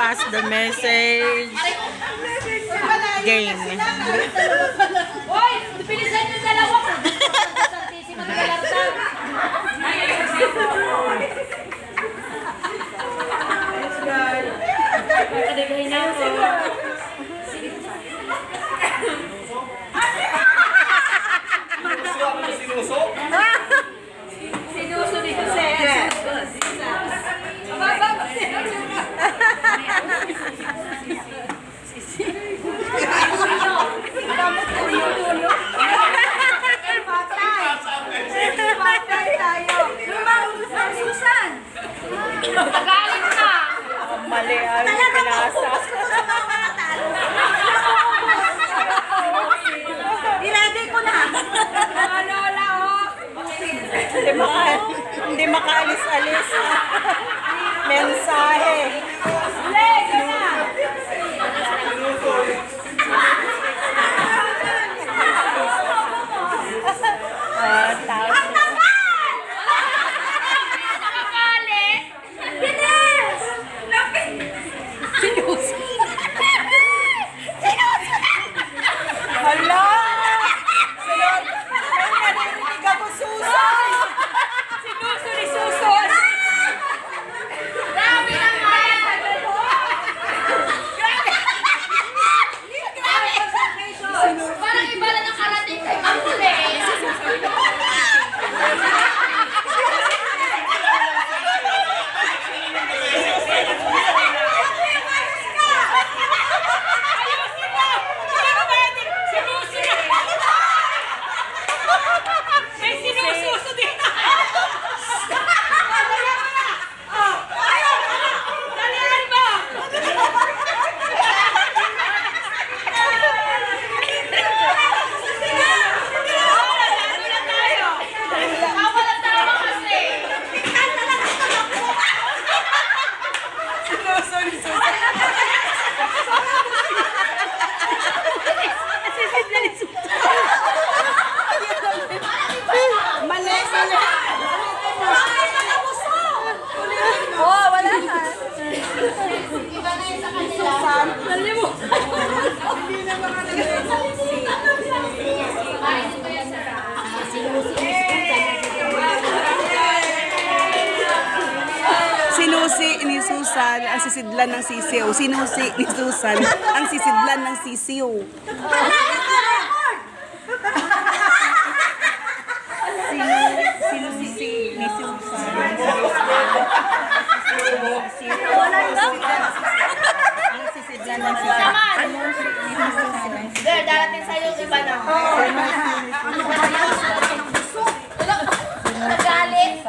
pass the message game. Hoy! Pilisan yung dalawa! Santisima na galartan! Kadagay na ako. Sinuso ni Jose. Patay tayo. Susan! Tagalit na! Mali ang pinasa. I-ready ko na. Lola, oh. Hindi makaalis-alis. Mensahe. Ready na. Sinusi ni Susan ang sisidlan ng sisiw. Sinusi ni Susan ang sisidlan ng sisiw. Sinusi ni Susan ang sisidlan ng sisiw. Girl, darating sa'yo iba na. Nagalit.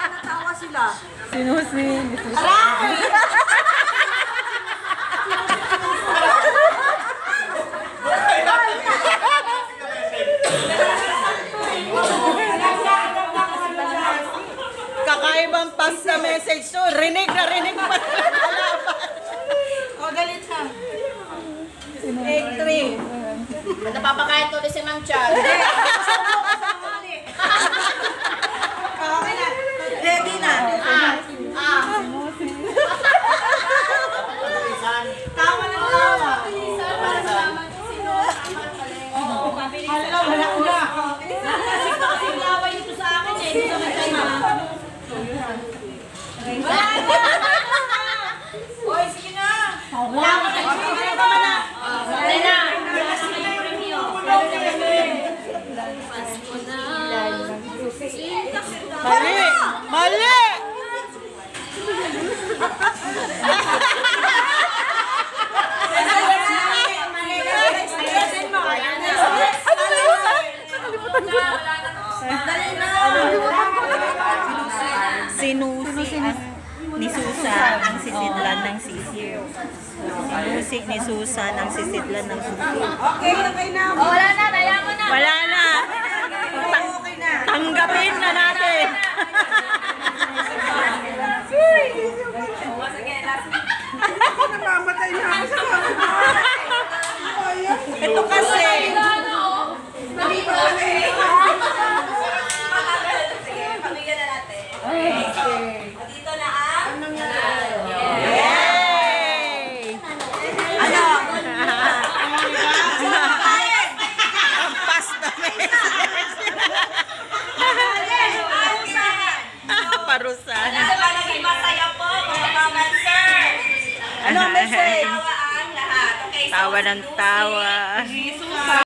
Natawa sila. Sinusi ni Susan. Kakaibang pass sa message to. Rinig pa sa kalaban. O, galit ha. Take 3. Napapakain to si Ma'am Chad. Okay na. Ready na. Tawa ng tawa. Hala, wala ko na. Kasi yung laway nito sa akin eh. Hindi naman tayo na. Wala na. Hoy, sige na. Wala ko na. Sige na naman na. Wala na. Mali! Mali! Sinusi ni Susan ang sisidlan ng sisiw. Sinusi ni Susan ang sisidlan ng sisiw. Okay na. Wala na, daya mo na. Wala na. Tanggapin na natin. Namamatay na ako sa Ito kasi. Sige, Tawa ng tawa.